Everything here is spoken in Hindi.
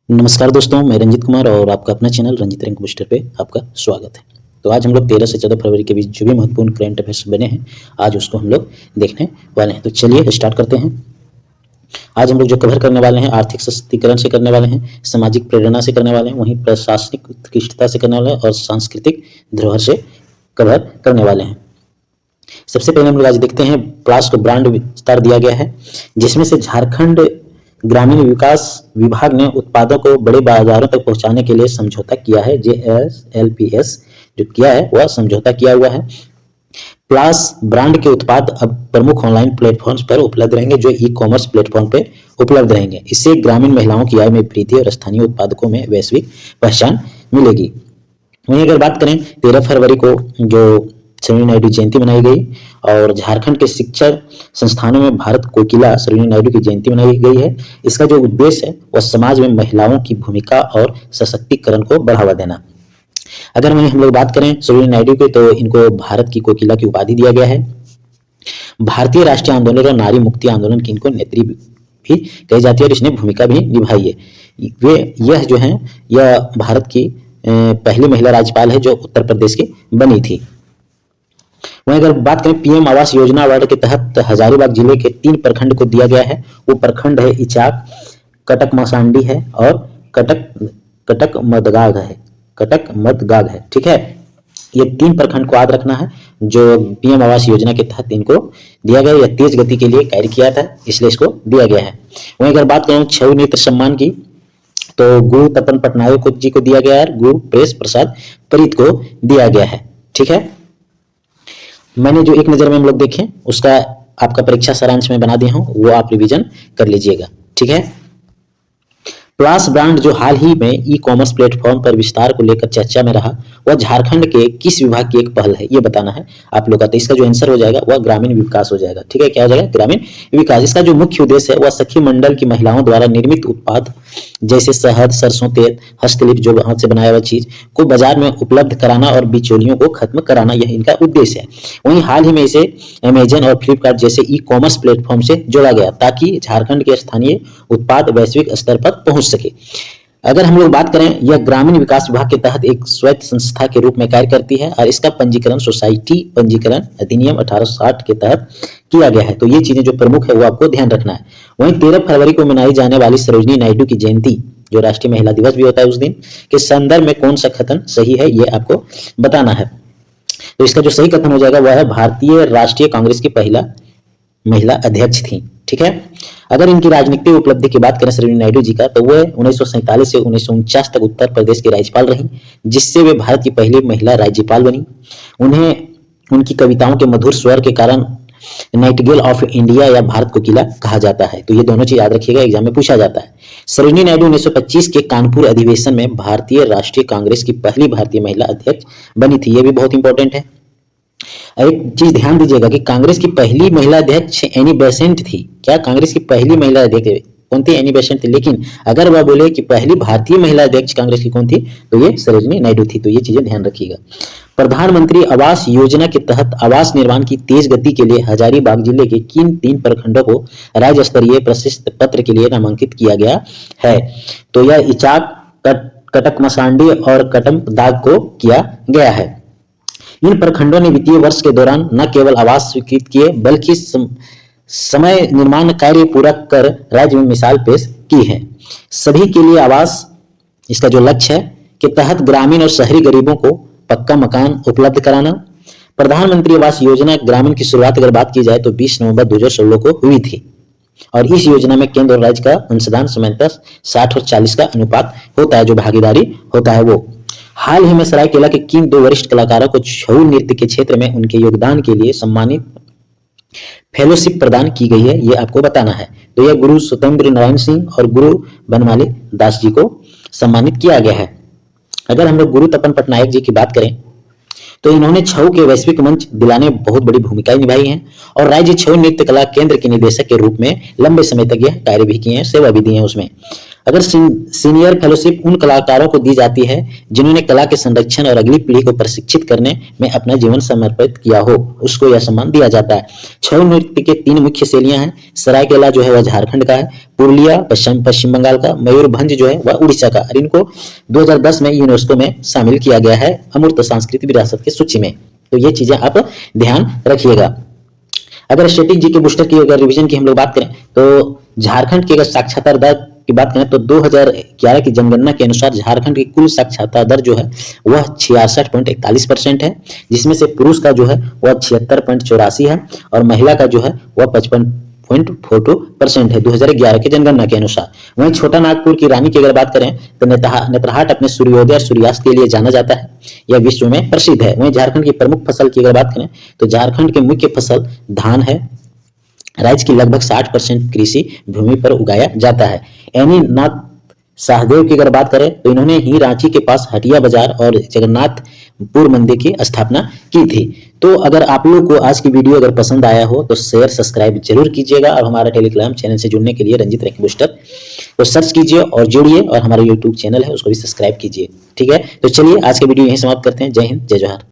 नमस्कार दोस्तों, मैं रंजित कुमार और आपका अपना चैनल रंजित रैंक बूस्टर पे आपका स्वागत है। तो आज हम लोग 13 से 14 फरवरी के बीच जो भी महत्वपूर्ण करंट अफेयर्स बने हैं, आज उसको हम लोग देखने वाले हैं। तो चलिए स्टार्ट करते हैं। आज हम लोग जो कवर करने वाले हैं, आर्थिक सशक्तिकरण से करने वाले हैं, सामाजिक प्रेरणा से करने वाले हैं, वहीं प्रशासनिक उत्कृष्टता से करने वाले हैं और सांस्कृतिक धरोहर से कवर करने वाले हैं। सबसे पहले हम लोग आज देखते हैं प्लास्ट ब्रांड विस्तार दिया गया है, जिसमें से झारखंड ग्रामीण विकास विभाग ने उत्पादों को बड़े बाजारों तक पहुंचाने के लिए समझौता किया है। JSLPS जो किया है वह समझौता किया हुआ है। प्लास ब्रांड के उत्पाद अब प्रमुख ऑनलाइन प्लेटफॉर्म्स पर उपलब्ध रहेंगे, जो ई कॉमर्स प्लेटफॉर्म पे उपलब्ध रहेंगे। इससे ग्रामीण महिलाओं की आय में वृद्धि और स्थानीय उत्पादकों में वैश्विक पहचान मिलेगी। वहीं अगर बात करें 13 फरवरी को जो सरोजिनी नायडू जयंती मनाई गई और झारखंड के शिक्षण संस्थानों में भारत कोकिला सरोजिनी नायडू की जयंती मनाई गई है। इसका जो उद्देश्य है वह समाज में महिलाओं की भूमिका और सशक्तिकरण को बढ़ावा देना। अगर वहीं हम लोग बात करें सरोजिनी नायडू की, तो इनको भारत की कोकिला की उपाधि दिया गया है। भारतीय राष्ट्रीय आंदोलन और नारी मुक्ति आंदोलन की इनको नेत्री भी कही जाती है और इसने भूमिका भी निभाई है। यह जो है यह भारत की पहली महिला राज्यपाल है जो उत्तर प्रदेश की बनी थी। वहीं अगर बात करें पीएम आवास योजना अवार्ड के तहत हजारीबाग जिले के 3 प्रखंड को दिया गया है। वो प्रखंड है इचाक, कटक मसांडी है और कटक मदगाग है। ठीक है, ये 3 प्रखंड को याद रखना है जो पीएम आवास योजना के तहत इनको दिया गया। यह तेज गति के लिए कार्य किया था, इसलिए इसको दिया गया है। वहीं अगर बात करें छऊ नेत्र सम्मान की, तो गुरु तपन पटनायक जी को दिया गया है, गुरु प्रेस प्रसाद प्रीत को दिया गया है। ठीक है, मैंने जो एक नजर में हम लोग देखें उसका आपका परीक्षा सारांश में बना दिया हूं, वो आप रिवीजन कर लीजिएगा। ठीक है, प्लास ब्रांड जो हाल ही में ई कॉमर्स प्लेटफॉर्म पर विस्तार को लेकर चर्चा में रहा, वह झारखंड के किस विभाग की एक पहल है, ये बताना है आप लोग का। तो इसका जो आंसर हो जाएगा वह ग्रामीण विकास हो जाएगा। ठीक है, क्या हो जाएगा? ग्रामीण विकास। इसका जो मुख्य उद्देश्य है वह सखी मंडल की महिलाओं द्वारा निर्मित उत्पाद जैसे शहद, सरसों तेल, हस्तलिप जो हाथ से बनाया हुआ चीज को बाजार में उपलब्ध कराना और बिचौलियों को खत्म कराना, यह इनका उद्देश्य है। वहीं हाल ही में इसे अमेजन और फ्लिपकार्ट जैसे ई कॉमर्स प्लेटफॉर्म से जोड़ा गया ताकि झारखंड के स्थानीय उत्पाद वैश्विक स्तर पर पहुंच सके। अगर हम लोग बात करें, यह ग्रामीण विकास विभाग के तहत एक स्वायत्त संस्था के रूप में कार्य करती है और इसका पंजीकरण सोसाइटी पंजीकरण अधिनियम 1860 के तहत किया गया है। तो ये चीजें जो प्रमुख है वो आपको ध्यान रखना है। वहीं 13 फरवरी को मनाई जाने वाली सरोजिनी नायडू की जयंती जो राष्ट्रीय महिला दिवस भी होता है उस दिन के संदर्भ में कौन सा कथन सही है, ये आपको बताना है। तो इसका जो सही कथन हो जाएगा वह है भारतीय राष्ट्रीय कांग्रेस की पहला महिला अध्यक्ष थी। ठीक है, अगर इनकी राजनीतिक उपलब्धि की बात करें सरोजिनी नायडू जी का, तो वह 1947 से 1949 तक उत्तर प्रदेश की राज्यपाल रही, जिससे वे भारत की पहली महिला राज्यपाल बनी। उन्हें उनकी कविताओं के मधुर स्वर के कारण नाइटिंगेल ऑफ इंडिया या भारत कोकिला कहा जाता है। तो ये दोनों चीज याद रखिएगा, एग्जाम में पूछा जाता है। सरोजिनी नायडू 1925 के कानपुर अधिवेशन में भारतीय राष्ट्रीय कांग्रेस की पहली भारतीय महिला अध्यक्ष बनी थी। ये भी बहुत इंपॉर्टेंट है। एक चीज ध्यान दीजिएगा कि कांग्रेस की पहली महिला अध्यक्ष एनी बेसेंट थी। क्या कांग्रेस की पहली महिला अध्यक्ष कौन थी? एनी बेसेंट थी। लेकिन अगर वह बोले कि पहली भारतीय महिला अध्यक्ष कांग्रेस की कौन थी, तो ये सरोजिनी नायडू थी। तो ये चीजें ध्यान रखिएगा। प्रधानमंत्री आवास योजना के तहत आवास निर्माण की तेज गति के लिए हजारीबाग जिले के किन 3 प्रखंडों को राज्य स्तरीय प्रशस्ति पत्र के लिए नामांकित किया गया है? तो यह इचाक, कटक मसांडी और कटम दाग को किया गया है। इन प्रखंडों ने वित्तीय वर्ष के दौरान न केवल आवास स्वीकृत किए बल्कि समय निर्माण कार्य पूरा कर राज्य में मिसाल पेश की है। सभी के लिए आवास, इसका जो लक्ष्य है के तहत ग्रामीण और शहरी गरीबों को पक्का मकान उपलब्ध कराना। प्रधानमंत्री आवास योजना ग्रामीण की शुरुआत अगर बात की जाए तो 20 नवंबर 2016 को हुई थी और इस योजना में केंद्र और राज्य का अंशदान सामान्यतः 60 और 40 का अनुपात होता है, जो भागीदारी होता है वो। हाल ही में सरायकेला के किन 2 वरिष्ठ कलाकारों को छऊ नृत्य के क्षेत्र में उनके योगदान के लिए सम्मानित फेलोशिप प्रदान की गई है, ये आपको बताना है। तो यह गुरु स्वतंत्र नारायण सिंह और गुरु बनमाली दास जी को सम्मानित किया गया है। अगर हम लोग गुरु तपन पटनायक जी की बात करें तो इन्होंने छऊ के वैश्विक मंच दिलाने में बहुत बड़ी भूमिका निभाई है और राज्य छऊ नृत्य कला केंद्र के निदेशक के रूप में लंबे समय तक यह कार्य भी किए हैं, सेवा भी दी है उसमें। अगर सीनियर फेलोशिप उन कलाकारों को दी जाती है जिन्होंने कला के संरक्षण और अगली पीढ़ी को प्रशिक्षित करने में अपना जीवन समर्पित किया हो, उसको यह सम्मान दिया जाता है। छऊ नृत्य के 3 मुख्य शैलियां हैं। सरायकेला जो है वह झारखंड का है, पुरुलिया पश्चिम बंगाल का, मयूरभंज जो है वह उड़ीसा का, और इनको 2010 में यूनेस्को में शामिल किया गया है अमूर्त सांस्कृतिक विरासत की सूची में। तो ये चीजें आप ध्यान रखिएगा। अगर स्टैटिक जी के बूस्टर की अगर रिवीजन की हम लोग बात करें तो झारखंड की अगर साक्षरता दर की बात करें तो 2011 की जनगणना के अनुसार झारखंड की कुल साक्षरता दर जो है वह 66.41% है, जिसमें से पुरुष का जो है वह 76.84 है और महिला का जो है वह 55.42% है 2011 की जनगणना के अनुसार। वहीं छोटा नागपुर की रानी की अगर बात करें तो नेतरहाट अपने सूर्योदय और सूर्यास्त के लिए जाना जाता है, यह विश्व में प्रसिद्ध है। वहीं झारखंड की प्रमुख फसल की अगर बात करें तो झारखंड की मुख्य फसल धान है। राज्य की लगभग 60% कृषि भूमि पर उगाया जाता है। एनी नाथ सहदेव की अगर बात करें तो इन्होंने ही रांची के पास हटिया बाजार और जगन्नाथपुर मंदिर की स्थापना की थी। तो अगर आप लोग को आज की वीडियो अगर पसंद आया हो तो शेयर सब्सक्राइब जरूर कीजिएगा और हमारा टेलीग्राम चैनल से जुड़ने के लिए रंजीत रैंक बूस्टर को सर्च कीजिए और जुड़िए, और हमारा यूट्यूब चैनल है उसको भी सब्सक्राइब कीजिए। ठीक है, तो चलिए आज की वीडियो यहीं समाप्त करते हैं। जय हिंद, जय जोहार।